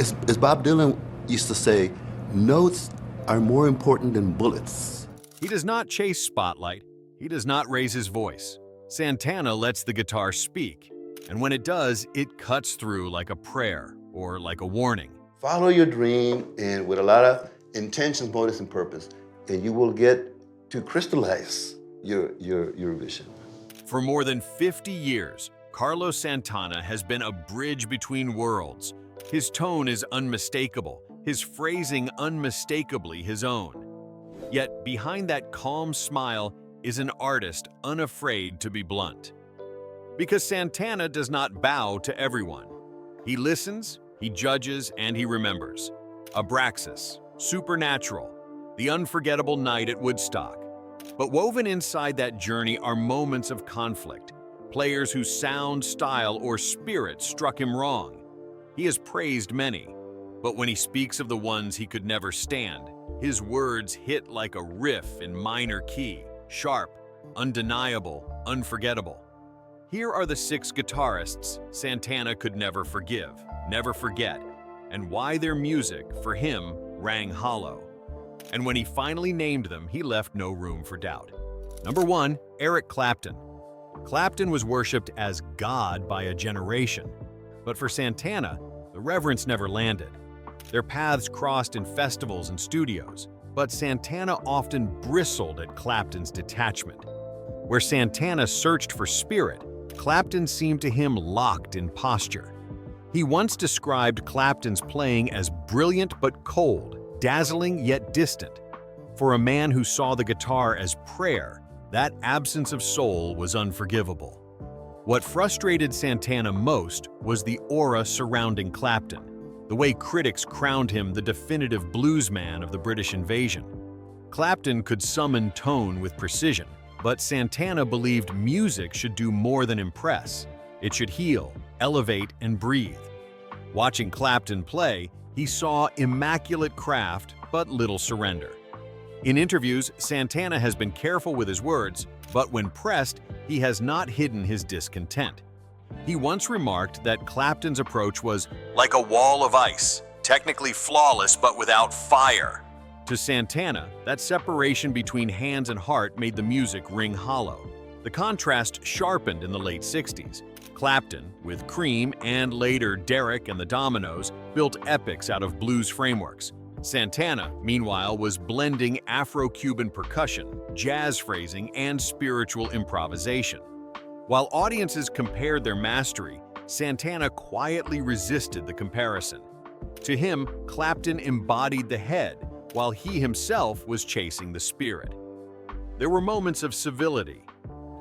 As Bob Dylan used to say, notes are more important than bullets. He does not chase spotlight. He does not raise his voice. Santana lets the guitar speak, and when it does, it cuts through like a prayer or like a warning. Follow your dream and with a lot of intentions, motives, and purpose, and you will get to crystallize your vision. For more than 50 years, Carlos Santana has been a bridge between worlds. His tone is unmistakable, his phrasing unmistakably his own. Yet behind that calm smile is an artist unafraid to be blunt. Because Santana does not bow to everyone. He listens, he judges, and he remembers. Abraxas, Supernatural, the unforgettable night at Woodstock. But woven inside that journey are moments of conflict, players whose sound, style, or spirit struck him wrong. He has praised many, but when he speaks of the ones he could never stand, his words hit like a riff in minor key, sharp, undeniable, unforgettable. Here are the 6 guitarists Santana could never forgive, never forget, and why their music, for him, rang hollow. And when he finally named them, he left no room for doubt. Number 1, Eric Clapton. Clapton was worshipped as God by a generation. But for Santana, the reverence never landed. Their paths crossed in festivals and studios, but Santana often bristled at Clapton's detachment. Where Santana searched for spirit, Clapton seemed to him locked in posture. He once described Clapton's playing as brilliant but cold, dazzling yet distant. For a man who saw the guitar as prayer, that absence of soul was unforgivable. What frustrated Santana most was the aura surrounding Clapton, the way critics crowned him the definitive bluesman of the British invasion. Clapton could summon tone with precision, but Santana believed music should do more than impress. It should heal, elevate, and breathe. Watching Clapton play, he saw immaculate craft but little surrender. In interviews, Santana has been careful with his words, but when pressed, he has not hidden his discontent. He once remarked that Clapton's approach was like a wall of ice, technically flawless but without fire. To Santana, that separation between hands and heart made the music ring hollow. The contrast sharpened in the late 60s. Clapton, with Cream and later Derek and the Dominoes, built epics out of blues frameworks. Santana, meanwhile, was blending Afro-Cuban percussion, jazz phrasing, and spiritual improvisation. While audiences compared their mastery, Santana quietly resisted the comparison. To him, Clapton embodied the head, while he himself was chasing the spirit. There were moments of civility.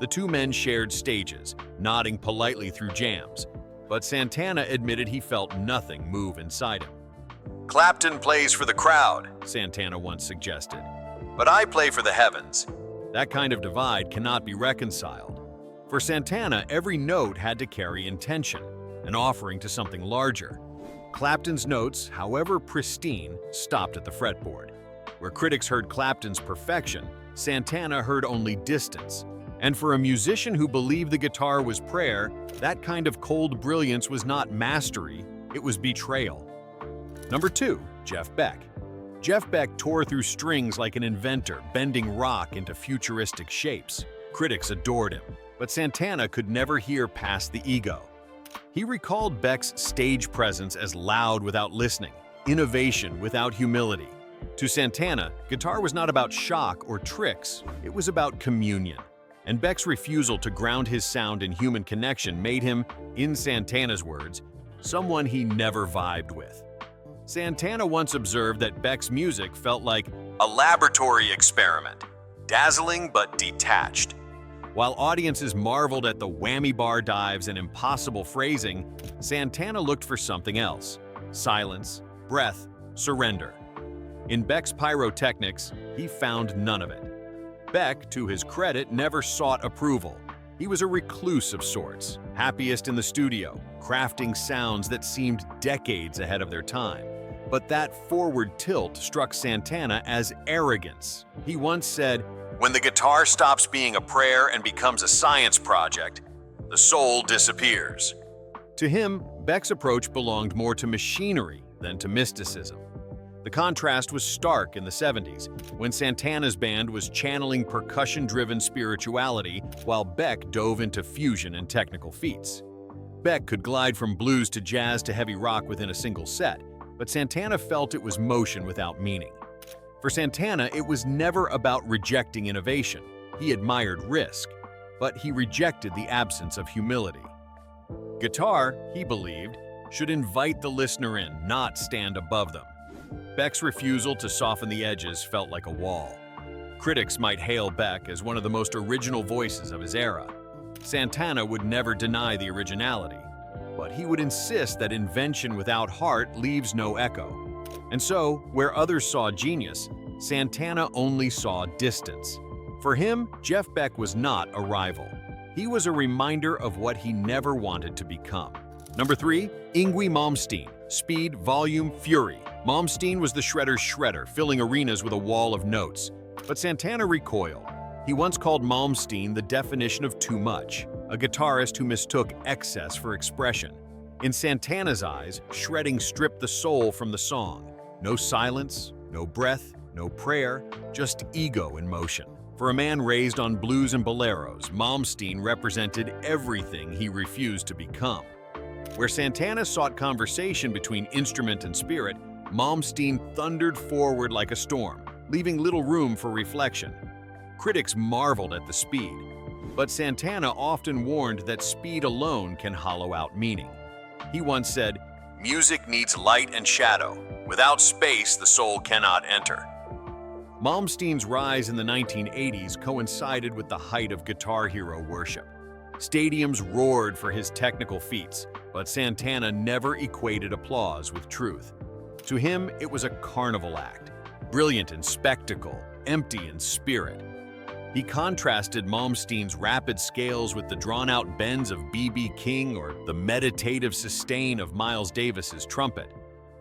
The two men shared stages, nodding politely through jams, but Santana admitted he felt nothing move inside him. "Clapton plays for the crowd," Santana once suggested, "but I play for the heavens." That kind of divide cannot be reconciled. For Santana, every note had to carry intention, an offering to something larger. Clapton's notes, however pristine, stopped at the fretboard. Where critics heard Clapton's perfection, Santana heard only distance. And for a musician who believed the guitar was prayer, that kind of cold brilliance was not mastery, it was betrayal. Number 2, Jeff Beck. Jeff Beck tore through strings like an inventor, bending rock into futuristic shapes. Critics adored him, but Santana could never hear past the ego. He recalled Beck's stage presence as loud without listening, innovation without humility. To Santana, guitar was not about shock or tricks, it was about communion. And Beck's refusal to ground his sound in human connection made him, in Santana's words, someone he never vibed with. Santana once observed that Beck's music felt like a laboratory experiment, dazzling but detached. While audiences marveled at the whammy bar dives and impossible phrasing, Santana looked for something else: silence, breath, surrender. In Beck's pyrotechnics, he found none of it. Beck, to his credit, never sought approval. He was a recluse of sorts, happiest in the studio, crafting sounds that seemed decades ahead of their time. But that forward tilt struck Santana as arrogance. He once said, "When the guitar stops being a prayer and becomes a science project, the soul disappears." To him, Beck's approach belonged more to machinery then to mysticism. The contrast was stark in the 70s, when Santana's band was channeling percussion-driven spirituality while Beck dove into fusion and technical feats. Beck could glide from blues to jazz to heavy rock within a single set, but Santana felt it was motion without meaning. For Santana, it was never about rejecting innovation. He admired risk, but he rejected the absence of humility. Guitar, he believed, should invite the listener in, not stand above them. Beck's refusal to soften the edges felt like a wall. Critics might hail Beck as one of the most original voices of his era. Santana would never deny the originality, but he would insist that invention without heart leaves no echo. And so, where others saw genius, Santana only saw distance. For him, Jeff Beck was not a rival. He was a reminder of what he never wanted to become. Number 3, Yngwie Malmsteen. Speed, volume, fury. Malmsteen was the shredder's shredder, filling arenas with a wall of notes. But Santana recoiled. He once called Malmsteen the definition of too much, a guitarist who mistook excess for expression. In Santana's eyes, shredding stripped the soul from the song. No silence, no breath, no prayer, just ego in motion. For a man raised on blues and boleros, Malmsteen represented everything he refused to become. Where Santana sought conversation between instrument and spirit, Malmsteen thundered forward like a storm, leaving little room for reflection. Critics marveled at the speed, but Santana often warned that speed alone can hollow out meaning. He once said, "Music needs light and shadow. Without space, the soul cannot enter." Malmsteen's rise in the 1980s coincided with the height of guitar hero worship. Stadiums roared for his technical feats, but Santana never equated applause with truth. To him, it was a carnival act, brilliant in spectacle, empty in spirit. He contrasted Malmsteen's rapid scales with the drawn-out bends of B.B. King or the meditative sustain of Miles Davis's trumpet.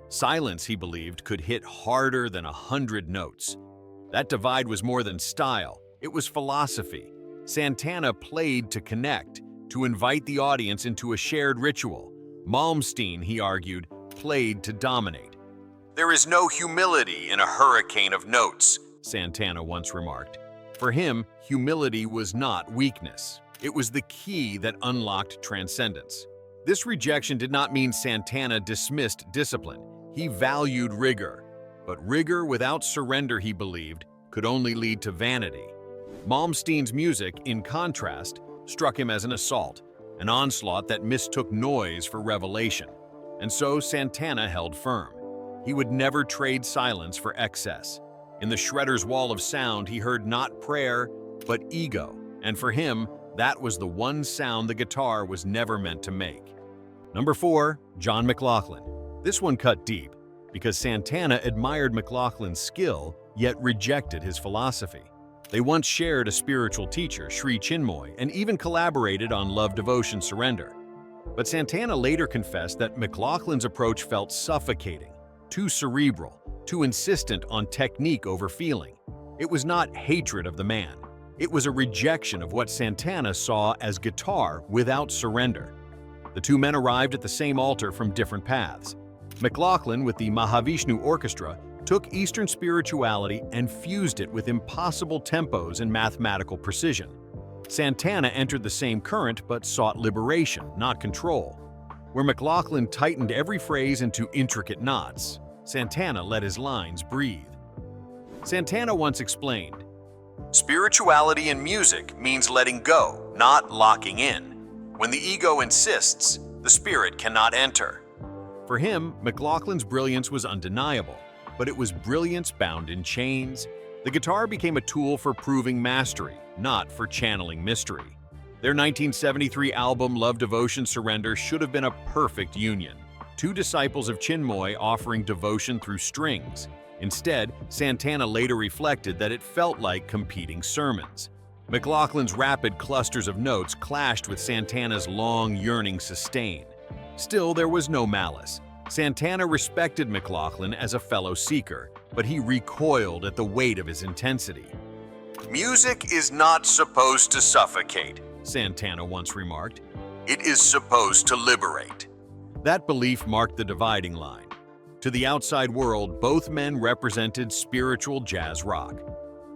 Silence, he believed, could hit harder than 100 notes. That divide was more than style, it was philosophy. Santana played to connect, to invite the audience into a shared ritual. Malmsteen, he argued, played to dominate. "There is no humility in a hurricane of notes," Santana once remarked. For him, humility was not weakness. It was the key that unlocked transcendence. This rejection did not mean Santana dismissed discipline. He valued rigor. But rigor without surrender, he believed, could only lead to vanity. Malmsteen's music, in contrast, struck him as an assault, an onslaught that mistook noise for revelation. And so Santana held firm. He would never trade silence for excess. In the shredder's wall of sound, he heard not prayer, but ego. And for him, that was the one sound the guitar was never meant to make. Number 4, John McLaughlin. This one cut deep, because Santana admired McLaughlin's skill, yet rejected his philosophy. They once shared a spiritual teacher, Sri Chinmoy, and even collaborated on Love, Devotion, Surrender. But Santana later confessed that McLaughlin's approach felt suffocating, too cerebral, too insistent on technique over feeling. It was not hatred of the man. It was a rejection of what Santana saw as guitar without surrender. The two men arrived at the same altar from different paths. McLaughlin, with the Mahavishnu Orchestra, took Eastern spirituality and fused it with impossible tempos and mathematical precision. Santana entered the same current but sought liberation, not control. Where McLaughlin tightened every phrase into intricate knots, Santana let his lines breathe. Santana once explained, "Spirituality in music means letting go, not locking in. When the ego insists, the spirit cannot enter." For him, McLaughlin's brilliance was undeniable, but it was brilliance bound in chains. The guitar became a tool for proving mastery, not for channeling mystery. Their 1973 album Love, Devotion, Surrender should have been a perfect union. Two disciples of Chinmoy offering devotion through strings. Instead, Santana later reflected that it felt like competing sermons. McLaughlin's rapid clusters of notes clashed with Santana's long, yearning sustain. Still, there was no malice. Santana respected McLaughlin as a fellow seeker, but he recoiled at the weight of his intensity. "Music is not supposed to suffocate," Santana once remarked. "It is supposed to liberate." That belief marked the dividing line. To the outside world, both men represented spiritual jazz rock.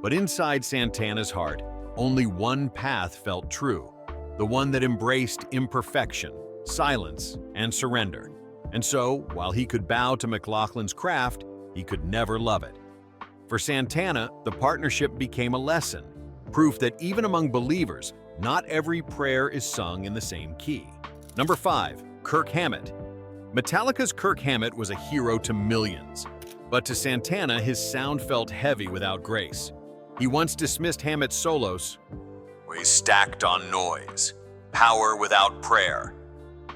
But inside Santana's heart, only one path felt true, the one that embraced imperfection, silence, and surrender. And so, while he could bow to McLaughlin's craft, he could never love it. For Santana, the partnership became a lesson, proof that even among believers, not every prayer is sung in the same key. Number 5. Kirk Hammett. Metallica's Kirk Hammett was a hero to millions, but to Santana, his sound felt heavy without grace. He once dismissed Hammett's solos, "We stacked on noise, power without prayer."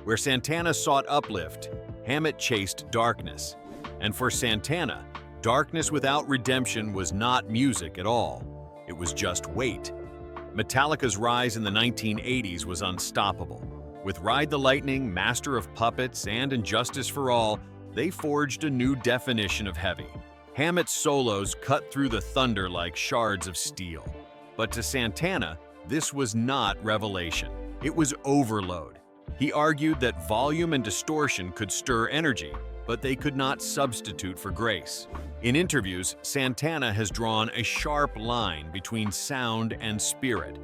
Where Santana sought uplift, Hammett chased darkness. And for Santana, darkness without redemption was not music at all. It was just weight. Metallica's rise in the 1980s was unstoppable. With Ride the Lightning, Master of Puppets, and Injustice for All, they forged a new definition of heavy. Hammett's solos cut through the thunder like shards of steel. But to Santana, this was not revelation. It was overload. He argued that volume and distortion could stir energy, but they could not substitute for grace. In interviews, Santana has drawn a sharp line between sound and spirit.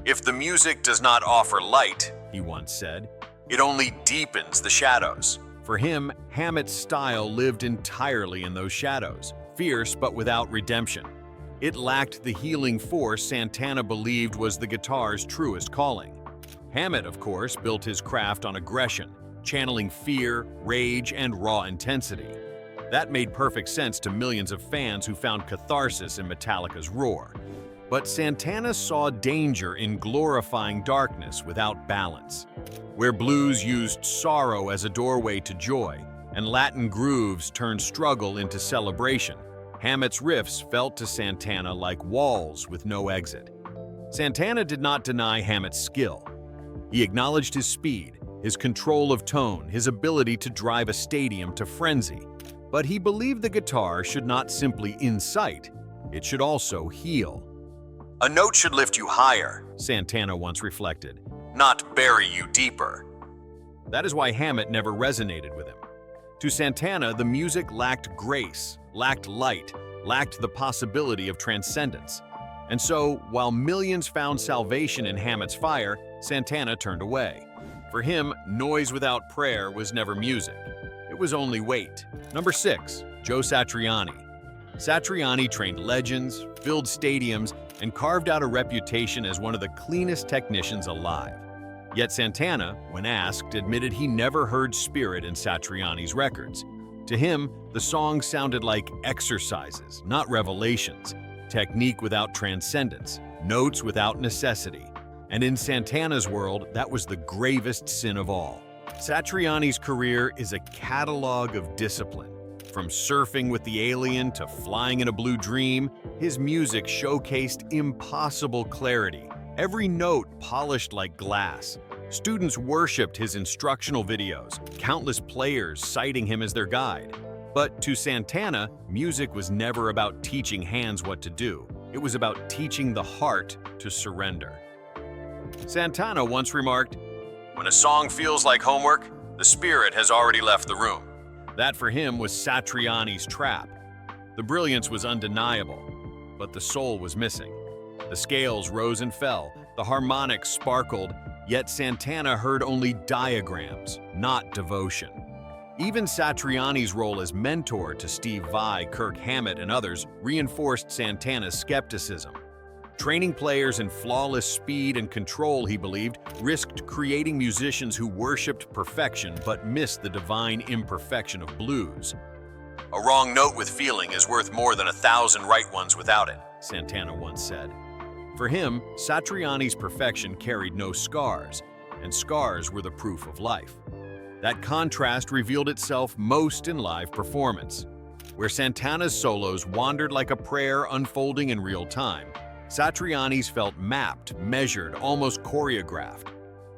"If the music does not offer light," he once said, "it only deepens the shadows." For him, Hammett's style lived entirely in those shadows, fierce but without redemption. It lacked the healing force Santana believed was the guitar's truest calling. Hammett, of course, built his craft on aggression, channeling fear, rage, and raw intensity. That made perfect sense to millions of fans who found catharsis in Metallica's roar. But Santana saw danger in glorifying darkness without balance. Where blues used sorrow as a doorway to joy, and Latin grooves turned struggle into celebration, Hammett's riffs felt to Santana like walls with no exit. Santana did not deny Hammett's skill. He acknowledged his speed, his control of tone, his ability to drive a stadium to frenzy. But he believed the guitar should not simply incite, it should also heal. "A note should lift you higher," Santana once reflected, "not bury you deeper." That is why Hammett never resonated with him. To Santana, the music lacked grace, lacked light, lacked the possibility of transcendence. And so, while millions found salvation in Hammett's fire, Santana turned away. For him, noise without prayer was never music. It was only weight. Number 6. Joe Satriani. Satriani trained legends, filled stadiums, and carved out a reputation as one of the cleanest technicians alive. Yet Santana, when asked, admitted he never heard spirit in Satriani's records. To him, the songs sounded like exercises, not revelations, technique without transcendence, notes without necessity. And in Santana's world, that was the gravest sin of all. Satriani's career is a catalog of discipline. From surfing with the alien to flying in a blue dream, his music showcased impossible clarity, every note polished like glass. Students worshipped his instructional videos, countless players citing him as their guide. But to Santana, music was never about teaching hands what to do. It was about teaching the heart to surrender. Santana once remarked, "When a song feels like homework, the spirit has already left the room." That for him was Satriani's trap. The brilliance was undeniable, but the soul was missing. The scales rose and fell, the harmonics sparkled, yet Santana heard only diagrams, not devotion. Even Satriani's role as mentor to Steve Vai, Kirk Hammett, and others reinforced Santana's skepticism. Training players in flawless speed and control, he believed, risked creating musicians who worshipped perfection but missed the divine imperfection of blues. "A wrong note with feeling is worth more than 1,000 right ones without it," Santana once said. For him, Satriani's perfection carried no scars, and scars were the proof of life. That contrast revealed itself most in live performance. Where Santana's solos wandered like a prayer unfolding in real time, Satriani's felt mapped, measured, almost choreographed.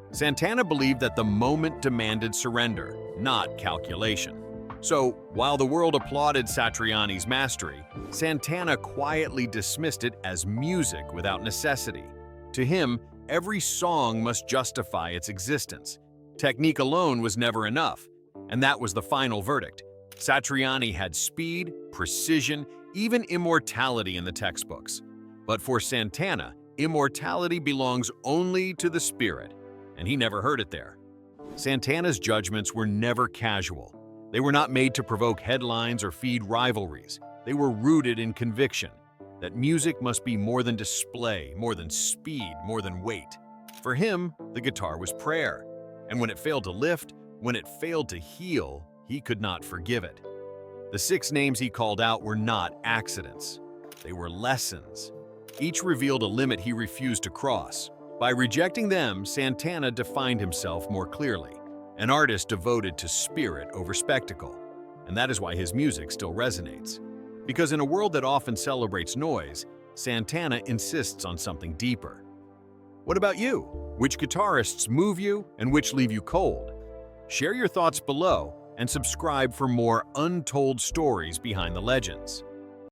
Santana believed that the moment demanded surrender, not calculation. So, while the world applauded Satriani's mastery, Santana quietly dismissed it as music without necessity. To him, every song must justify its existence. Technique alone was never enough, and that was the final verdict. Satriani had speed, precision, even immortality in the textbooks. But for Santana, immortality belongs only to the spirit, and he never heard it there. Santana's judgments were never casual. They were not made to provoke headlines or feed rivalries. They were rooted in conviction that music must be more than display, more than speed, more than weight. For him, the guitar was prayer, and when it failed to lift, when it failed to heal, he could not forgive it. The 6 names he called out were not accidents. They were lessons. Each revealed a limit he refused to cross. By rejecting them, Santana defined himself more clearly, an artist devoted to spirit over spectacle. And that is why his music still resonates. Because in a world that often celebrates noise, Santana insists on something deeper. What about you? Which guitarists move you and which leave you cold? Share your thoughts below and subscribe for more untold stories behind the legends.